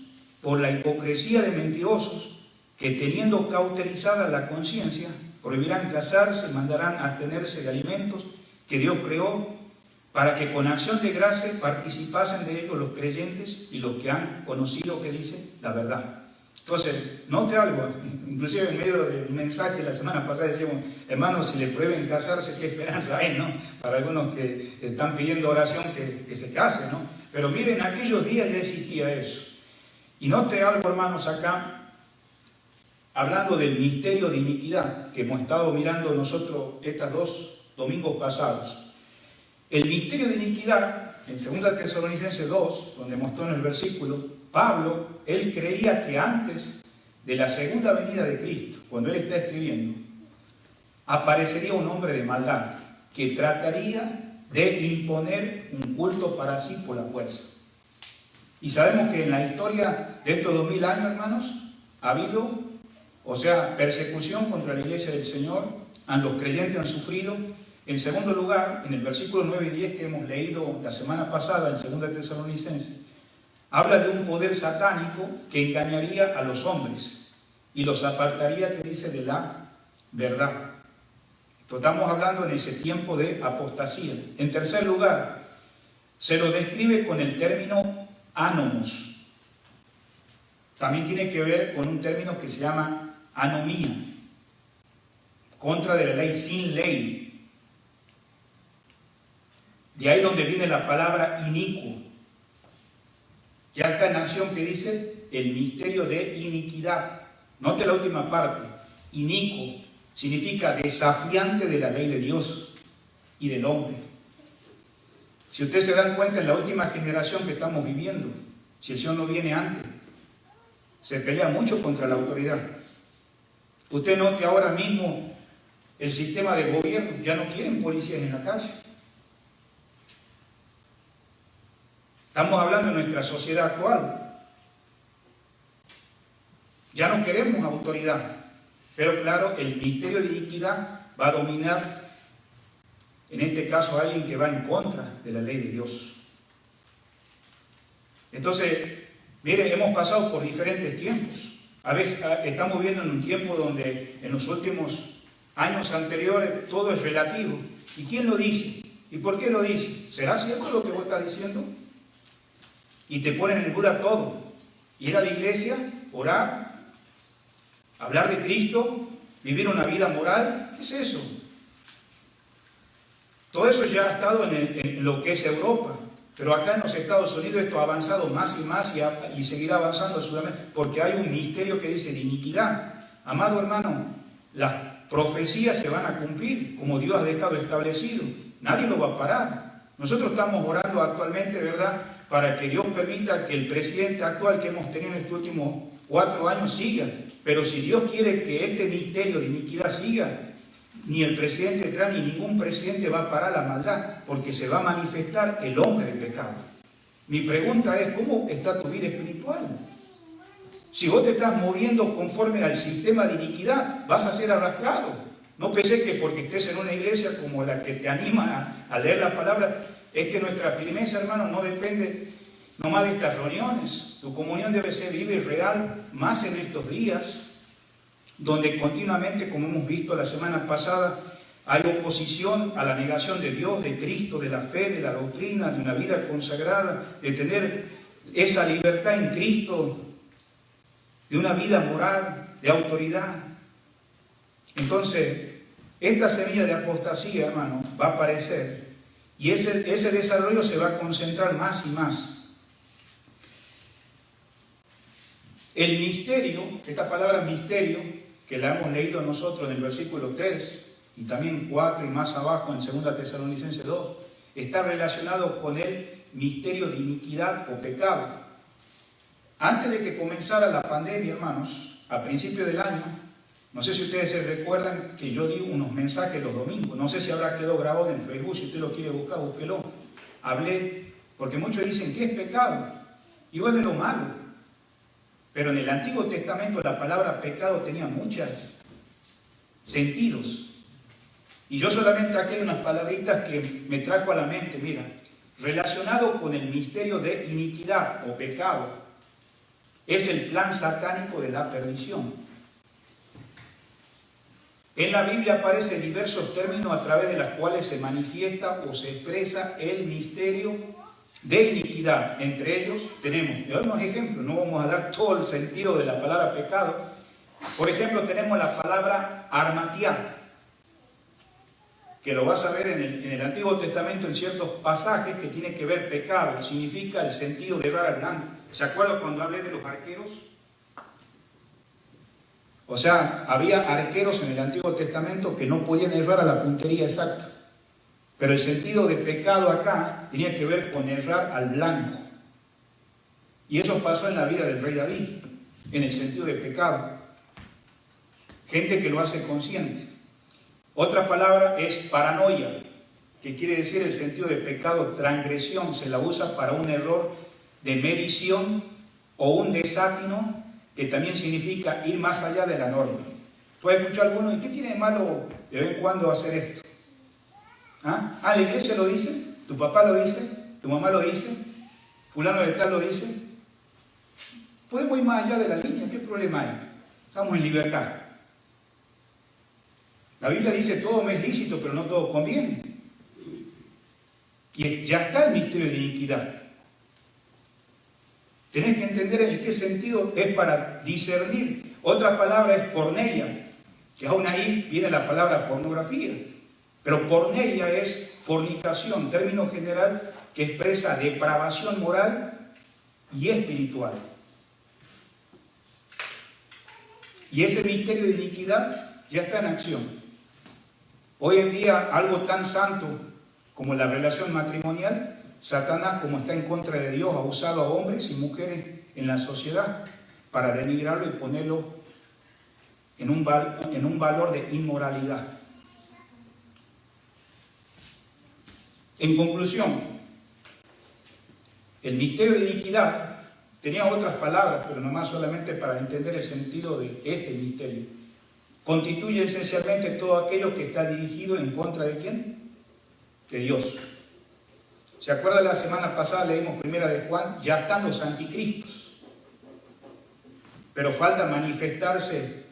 por la hipocresía de mentirosos, que teniendo cauterizada la conciencia, prohibirán casarse, mandarán abstenerse de alimentos que Dios creó, para que con acción de gracia participasen de ellos los creyentes y los que han conocido, que dice, la verdad. Entonces, note algo, inclusive en medio del mensaje la semana pasada decíamos, hermanos, si le prohíben casarse, ¿qué esperanza hay, no? Para algunos que están pidiendo oración que se casen, ¿no? Pero miren, en aquellos días ya existía eso. Y note algo, hermanos, acá, hablando del misterio de iniquidad que hemos estado mirando nosotros estos 2 domingos pasados. El misterio de iniquidad, en 2 Tesalonicenses 2, donde mostró en el versículo, Pablo, él creía que antes de la segunda venida de Cristo, cuando él está escribiendo, aparecería un hombre de maldad que trataría de imponer un culto para sí por la fuerza. Y sabemos que en la historia de estos 2000 años, hermanos, ha habido, persecución contra la iglesia del Señor, los creyentes han sufrido. En segundo lugar, en el versículo 9 y 10 que hemos leído la semana pasada, en 2 Tesalonicenses, habla de un poder satánico que engañaría a los hombres y los apartaría, que dice, de la verdad. Entonces, estamos hablando en ese tiempo de apostasía. En tercer lugar, se lo describe con el término anomos. También tiene que ver con un término que se llama anomía, contra de la ley, sin ley. De ahí donde viene la palabra inicuo. Ya está en acción que dice el misterio de iniquidad. Note la última parte. Inicuo significa desafiante de la ley de Dios y del hombre. Si ustedes se dan cuenta, en la última generación que estamos viviendo, si el Señor no viene antes, se pelea mucho contra la autoridad. Usted note ahora mismo el sistema de gobierno, ya no quieren policías en la calle. Estamos hablando de nuestra sociedad actual. Ya no queremos autoridad, pero claro, el ministerio de iniquidad va a dominar, en este caso, a alguien que va en contra de la ley de Dios. Entonces, mire, hemos pasado por diferentes tiempos. A veces estamos viviendo en un tiempo donde en los últimos años anteriores todo es relativo. ¿Y quién lo dice? ¿Y por qué lo dice? ¿Será cierto lo que vos estás diciendo? Y te ponen en duda todo. Ir a la iglesia, orar, hablar de Cristo, vivir una vida moral. ¿Qué es eso? Todo eso ya ha estado en lo que es Europa. Pero acá en los Estados Unidos esto ha avanzado más y más y seguirá avanzando porque hay un misterio que dice de iniquidad. Amado hermano, las profecías se van a cumplir como Dios ha dejado establecido. Nadie lo va a parar. Nosotros estamos orando actualmente, ¿verdad?, para que Dios permita que el presidente actual que hemos tenido en estos últimos 4 años siga. Pero si Dios quiere que este misterio de iniquidad siga, ni el presidente Trump ni ningún presidente va a parar la maldad, porque se va a manifestar el hombre del pecado. Mi pregunta es, ¿cómo está tu vida espiritual? Si vos te estás moviendo conforme al sistema de iniquidad, vas a ser arrastrado. No pensé que porque estés en una iglesia como la que te anima a leer la palabra, es que nuestra firmeza, hermano, no depende nomás de estas reuniones. Tu comunión debe ser viva y real, más en estos días, donde continuamente, como hemos visto la semana pasada, hay oposición a la negación de Dios, de Cristo, de la fe, de la doctrina, de una vida consagrada, de tener esa libertad en Cristo, de una vida moral, de autoridad. Entonces, esta semilla de apostasía, hermano, va a aparecer y ese desarrollo se va a concentrar más y más. El misterio, esta palabra misterio, que la hemos leído nosotros en el versículo 3 y también 4 y más abajo en 2 Tesalonicenses 2, está relacionado con el misterio de iniquidad o pecado. Antes de que comenzara la pandemia, hermanos, a principio del año, no sé si ustedes se recuerdan que yo di unos mensajes los domingos, no sé si habrá quedado grabado en Facebook, si usted lo quiere buscar, búsquelo. Hablé, porque muchos dicen que es pecado, y es de lo malo. Pero en el Antiguo Testamento la palabra pecado tenía muchos sentidos. Y yo solamente aquí hay unas palabritas que me trajo a la mente, mira, relacionado con el misterio de iniquidad o pecado, es el plan satánico de la perdición. En la Biblia aparecen diversos términos a través de los cuales se manifiesta o se expresa el misterio de iniquidad. Entre ellos tenemos unos ejemplos, no vamos a dar todo el sentido de la palabra pecado. Por ejemplo, tenemos la palabra armatiá, que lo vas a ver en el Antiguo Testamento en ciertos pasajes que tiene que ver pecado, significa el sentido de errar al blanco. ¿Se acuerdan cuando hablé de los arqueros? O sea, había arqueros en el Antiguo Testamento que no podían errar a la puntería exacta. Pero el sentido de pecado acá tenía que ver con errar al blanco. Y eso pasó en la vida del rey David, en el sentido de pecado. Gente que lo hace consciente. Otra palabra es paranoia, que quiere decir el sentido de pecado, transgresión. Se la usa para un error de medición o un desatino, que también significa ir más allá de la norma. ¿Tú has escuchado alguno? ¿Y qué tiene de malo de vez en cuando hacer esto? ¿Ah? ¿La iglesia lo dice? ¿Tu papá lo dice? ¿Tu mamá lo dice? ¿Fulano de tal lo dice? Podemos ir más allá de la línea, ¿qué problema hay? Estamos en libertad. La Biblia dice todo me es lícito, pero no todo conviene. Y ya está el misterio de iniquidad. Tenés que entender en qué sentido es para discernir. Otra palabra es porneia, que aún ahí viene la palabra pornografía. Pero porneia es fornicación, término general que expresa depravación moral y espiritual. Y ese misterio de iniquidad ya está en acción. Hoy en día algo tan santo como la relación matrimonial Satanás, como está en contra de Dios, ha usado a hombres y mujeres en la sociedad para denigrarlo y ponerlo en un valor de inmoralidad. En conclusión, el misterio de iniquidad tenía otras palabras, pero nomás solamente para entender el sentido de este misterio. Constituye esencialmente todo aquello que está dirigido en contra de ¿quién? De Dios. ¿Se acuerdan? La semana pasada leímos primera de Juan, ya están los anticristos, pero falta manifestarse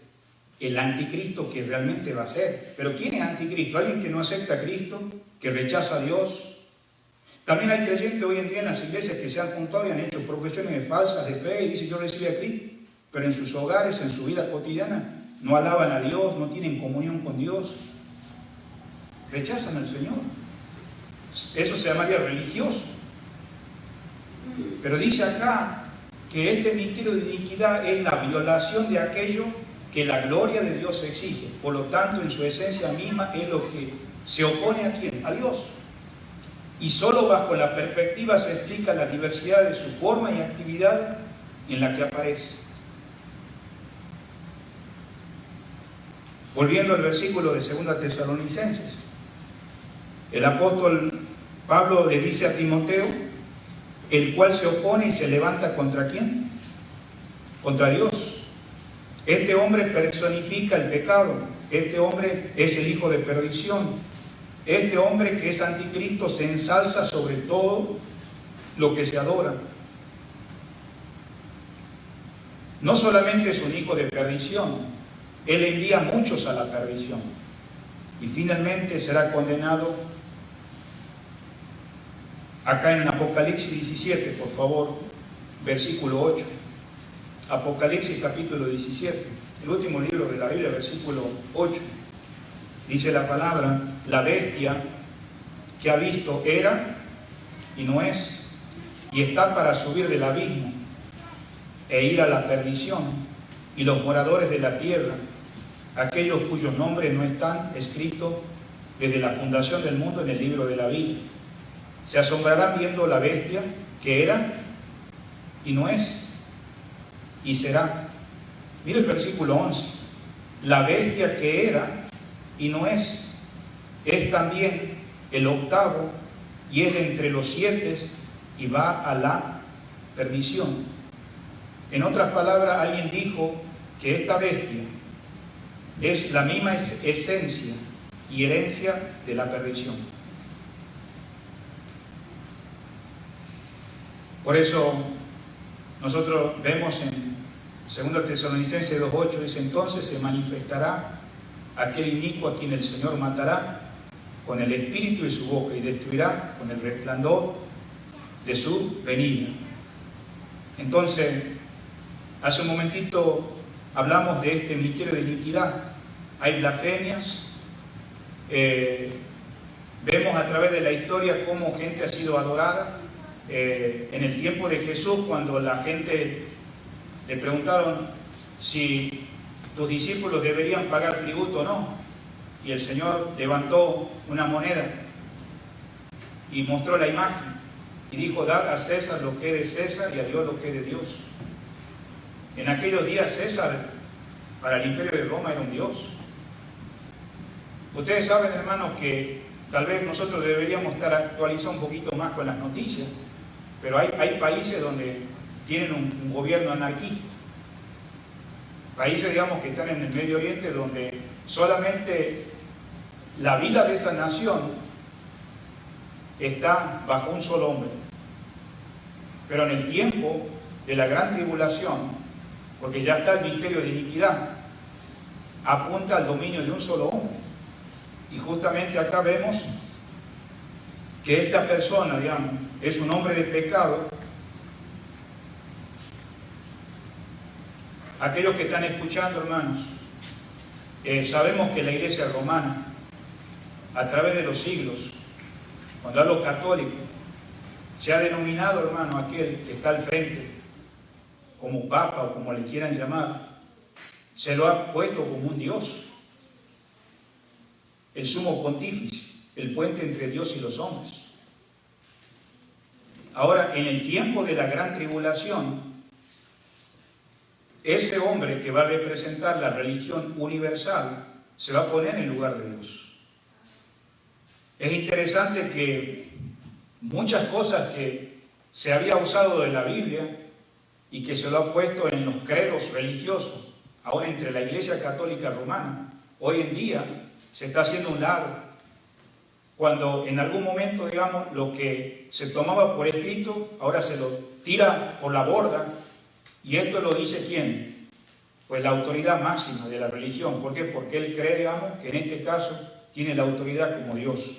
el anticristo que realmente va a ser. ¿Pero quién es anticristo? Alguien que no acepta a Cristo, que rechaza a Dios. También hay creyentes hoy en día en las iglesias que se han juntado y han hecho profesiones falsas de fe y dicen yo recibí a Cristo, pero en sus hogares, en su vida cotidiana, no alaban a Dios, no tienen comunión con Dios, rechazan al Señor. Eso se llamaría religioso. Pero dice acá que este misterio de iniquidad es la violación de aquello que la gloria de Dios exige. Por lo tanto, en su esencia misma es lo que se opone a ¿quién? A Dios. Y solo bajo la perspectiva se explica la diversidad de su forma y actividad en la que aparece. Volviendo al versículo de 2 Tesalonicenses, el apóstol Pablo le dice a Timoteo, el cual se opone y se levanta ¿contra quién? Contra Dios. Este hombre personifica el pecado, este hombre es el hijo de perdición, este hombre que es anticristo se ensalza sobre todo lo que se adora. No solamente es un hijo de perdición, él envía a muchos a la perdición y finalmente será condenado. Acá en Apocalipsis 17, por favor, versículo 8. Apocalipsis capítulo 17, el último libro de la Biblia, versículo 8. Dice la palabra, la bestia que ha visto era y no es, y está para subir del abismo e ir a la perdición, y los moradores de la tierra, aquellos cuyos nombres no están escritos desde la fundación del mundo en el libro de la vida, se asombrarán viendo la bestia que era y no es y será. Mira el versículo 11. La bestia que era y no es también el octavo y es de entre los 7 y va a la perdición. En otras palabras, alguien dijo que esta bestia es la misma esencia y herencia de la perdición. Por eso nosotros vemos en 2 Tesalonicenses 2:8, dice, entonces se manifestará aquel inicuo a quien el Señor matará con el espíritu de su boca y destruirá con el resplandor de su venida. Entonces, hace un momentito hablamos de este misterio de iniquidad. Hay blasfemias. Vemos a través de la historia cómo gente ha sido adorada. En el tiempo de Jesús, cuando la gente le preguntaron si tus discípulos deberían pagar tributo o no, y el Señor levantó una moneda y mostró la imagen y dijo, dad a César lo que es de César y a Dios lo que es de Dios. En aquellos días César para el imperio de Roma era un dios. Ustedes saben, hermanos, que tal vez nosotros deberíamos estar actualizados un poquito más con las noticias, pero hay países donde tienen un gobierno anarquista. Países, digamos, que están en el Medio Oriente, donde solamente la vida de esa nación está bajo un solo hombre. Pero en el tiempo de la gran tribulación, porque ya está el misterio de iniquidad, apunta al dominio de un solo hombre. Y justamente acá vemos que esta persona, digamos, es un hombre de pecado. Aquellos que están escuchando, hermanos, sabemos que la Iglesia romana, a través de los siglos, cuando hablo católico, se ha denominado, hermano, aquel que está al frente, como Papa o como le quieran llamar, se lo ha puesto como un Dios, el sumo pontífice, el puente entre Dios y los hombres. Ahora, en el tiempo de la gran tribulación, ese hombre que va a representar la religión universal se va a poner en lugar de Dios. Es interesante que muchas cosas que se había usado de la Biblia y que se lo ha puesto en los credos religiosos, ahora entre la Iglesia Católica Romana, hoy en día se está haciendo a un lado. Cuando en algún momento, digamos, lo que se tomaba por escrito, ahora se lo tira por la borda. ¿Y esto lo dice quién? Pues la autoridad máxima de la religión. ¿Por qué? Porque él cree, digamos, que en este caso tiene la autoridad como Dios.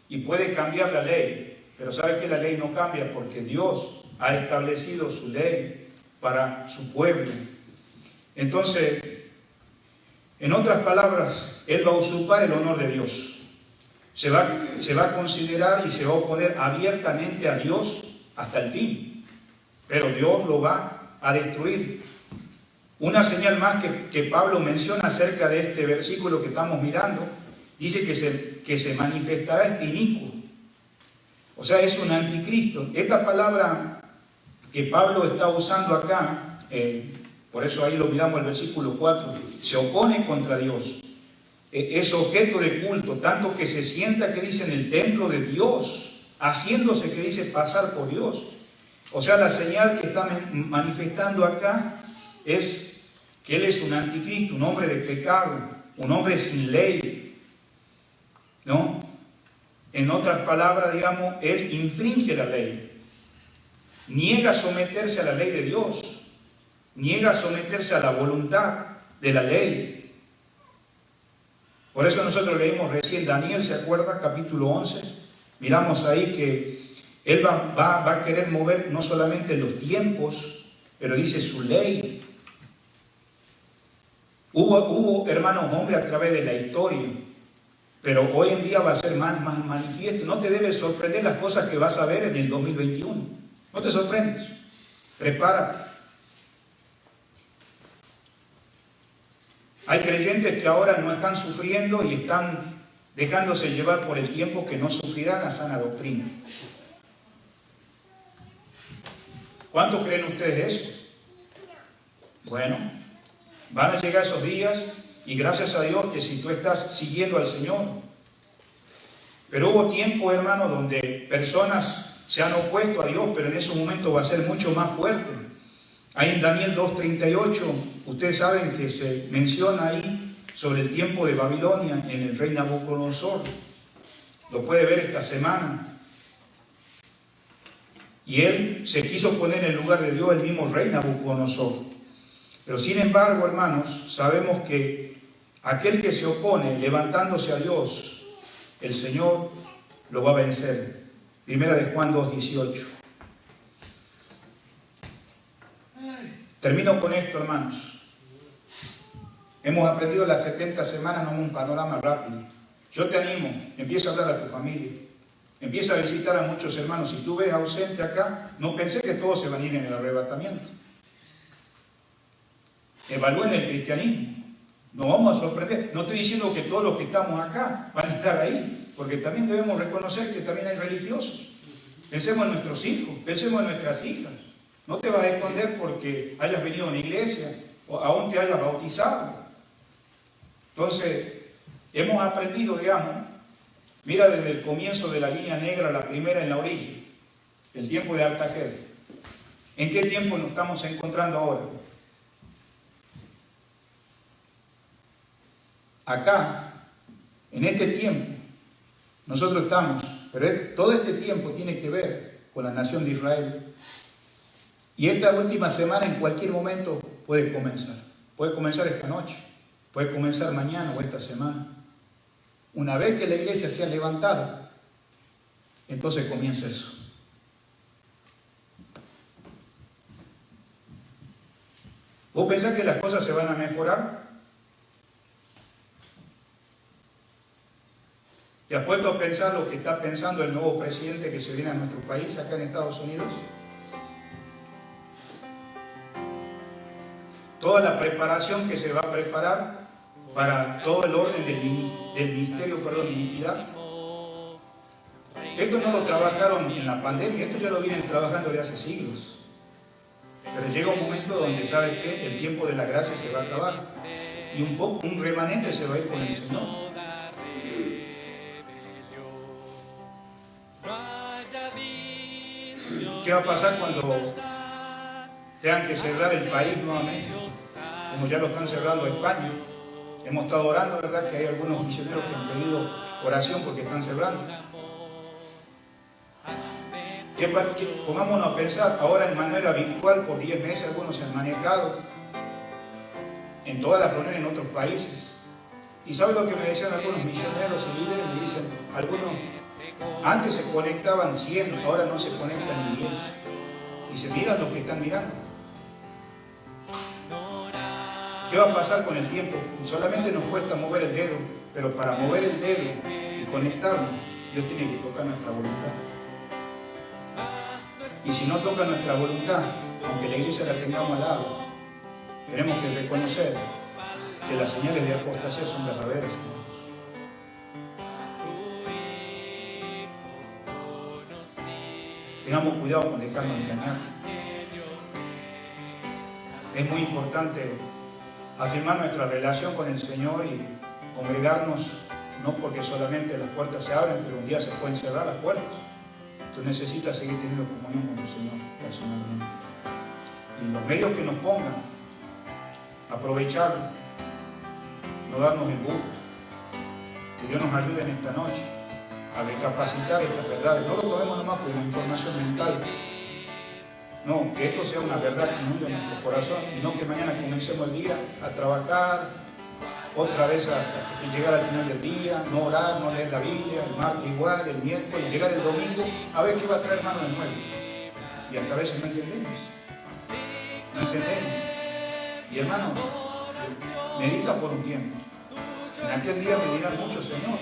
Y puede cambiar la ley. Pero ¿sabe que la ley no cambia? Porque Dios ha establecido su ley para su pueblo. Entonces, en otras palabras, él va a usurpar el honor de Dios. Se va a considerar y se va a oponer abiertamente a Dios hasta el fin. Pero Dios lo va a destruir. Una señal más que Pablo menciona acerca de este versículo que estamos mirando, dice que se manifestará este inicuo. O sea, es un anticristo. Esta palabra que Pablo está usando acá, por eso ahí lo miramos el versículo 4, se opone contra Dios. Es objeto de culto, tanto que se sienta, que dice, en el templo de Dios, haciéndose, que dice, pasar por Dios. O sea, la señal que está manifestando acá es que él es un anticristo, un hombre de pecado, un hombre sin ley, ¿no? En otras palabras, digamos, él infringe la ley, niega someterse a la ley de Dios, niega someterse a la voluntad de la ley. Por eso nosotros leímos recién Daniel, ¿se acuerda? Capítulo 11. Miramos ahí que él va a querer mover no solamente los tiempos, pero dice su ley. Hubo, hermanos, hombres a través de la historia, pero hoy en día va a ser más manifiesto. No te debes sorprender las cosas que vas a ver en el 2021. No te sorprendes. Prepárate. Hay creyentes que ahora no están sufriendo y están dejándose llevar por el tiempo, que no sufrirán la sana doctrina. ¿Cuánto creen ustedes eso? Bueno, van a llegar esos días y gracias a Dios que si tú estás siguiendo al Señor. Pero hubo tiempo, hermano, donde personas se han opuesto a Dios, pero en ese momento va a ser mucho más fuerte. Ahí en Daniel 2:38, ustedes saben que se menciona ahí sobre el tiempo de Babilonia en el rey Nabucodonosor. Lo puede ver esta semana. Y él se quiso poner en lugar de Dios, el mismo rey Nabucodonosor. Pero sin embargo, hermanos, sabemos que aquel que se opone levantándose a Dios, el Señor lo va a vencer. Primera de Juan 2:18. Termino con esto, hermanos. Hemos aprendido las 70 semanas, no un panorama rápido. Yo te animo, empieza a hablar a tu familia. Empieza a visitar a muchos hermanos. Si tú ves ausente acá, no pensé que todos se van a ir en el arrebatamiento. Evalúen el cristianismo. Nos vamos a sorprender. No estoy diciendo que todos los que estamos acá van a estar ahí, porque también debemos reconocer que también hay religiosos. Pensemos en nuestros hijos, pensemos en nuestras hijas. No te vas a esconder porque hayas venido a una iglesia o aún te hayas bautizado. Entonces, hemos aprendido, digamos, mira desde el comienzo de la línea negra, la primera en la orilla, el tiempo de Artajer. ¿En qué tiempo nos estamos encontrando ahora? Acá, en este tiempo, nosotros estamos, pero todo este tiempo tiene que ver con la nación de Israel. Y esta última semana en cualquier momento puede comenzar. Puede comenzar esta noche, puede comenzar mañana o esta semana. Una vez que la iglesia sea levantada, entonces comienza eso. ¿Vos pensás que las cosas se van a mejorar? ¿Te has puesto a pensar lo que está pensando el nuevo presidente que se viene a nuestro país, acá en Estados Unidos? Toda la preparación que se va a preparar para todo el orden del ministerio, de iniquidad. Esto no lo trabajaron en la pandemia, esto ya lo vienen trabajando desde hace siglos. Pero llega un momento donde, ¿sabes qué? El tiempo de la gracia se va a acabar. Y un remanente se va a ir con el Señor. ¿Qué va a pasar cuando tengan que cerrar el país nuevamente? Como ya lo están cerrando España. Hemos estado orando, ¿verdad? Que hay algunos misioneros que han pedido oración porque están cerrando. Pongámonos a pensar, ahora en manera virtual por 10 meses algunos se han manejado en todas las reuniones en otros países. ¿Y sabe lo que me decían algunos misioneros y líderes? Me dicen, algunos antes se conectaban 100, ahora no se conectan ni 10. Y se miran lo que están mirando. ¿Qué va a pasar con el tiempo? Solamente nos cuesta mover el dedo, pero para mover el dedo y conectarnos, Dios tiene que tocar nuestra voluntad. Y si no toca nuestra voluntad, aunque la iglesia la tengamos al lado, tenemos que reconocer que las señales de apostasía son verdaderas. Tengamos cuidado con dejarnos engañar. Es muy importante afirmar nuestra relación con el Señor y congregarnos, no porque solamente las puertas se abren, pero un día se pueden cerrar las puertas. Tú necesitas seguir teniendo comunión con el Señor personalmente. Y los medios que nos pongan, aprovecharlo, no darnos el gusto. Que Dios nos ayude en esta noche a recapacitar estas verdades. No lo tomemos nomás como una información mental. No, que esto sea una verdad que inunde nuestro corazón y no que mañana comencemos el día a trabajar, otra vez hasta llegar al final del día, no orar, no leer la Biblia, el martes igual, el miércoles, llegar el domingo, a ver qué va a traer hermano de nuevo. Y hasta a veces no entendemos. No entendemos. Y hermano, medita por un tiempo. En aquel día me dirán muchos, Señor.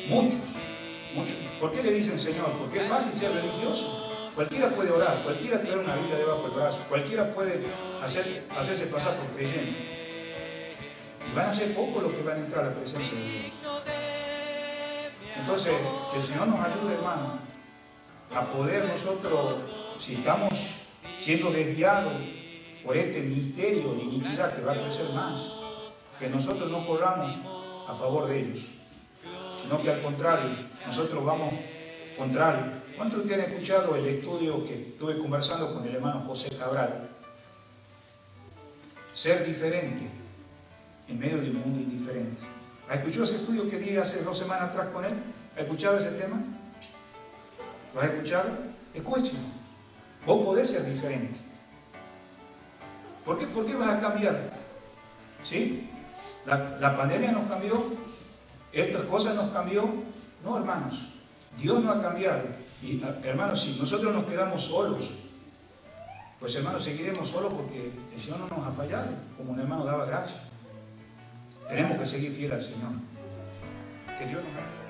Muchos. ¿Por qué le dicen Señor? Porque es fácil ser religioso. Cualquiera puede orar, cualquiera traer una Biblia debajo del brazo, cualquiera puede hacerse pasar por creyente. Y van a ser pocos los que van a entrar a la presencia de Dios. Entonces, que el Señor nos ayude, hermano, a poder nosotros, si estamos siendo desviados por este misterio de iniquidad que va a crecer más, que nosotros no corramos a favor de ellos, sino que al contrario, nosotros vamos contrario. ¿Cuántos de ustedes han escuchado el estudio que estuve conversando con el hermano José Cabral? Ser diferente en medio de un mundo indiferente. ¿Ha escuchado ese estudio que di hace 2 semanas atrás con él? ¿Ha escuchado ese tema? ¿Lo has escuchado? Escúchalo. Vos podés ser diferente. ¿Por qué vas a cambiar? ¿Sí? La pandemia nos cambió. Estas cosas nos cambió. No, hermanos. Dios no ha cambiado. Y hermanos, si nosotros nos quedamos solos, pues hermanos, seguiremos solos porque el Señor no nos ha fallado, como un hermano daba gracia. Tenemos que seguir fiel al Señor. Que Dios nos ayude.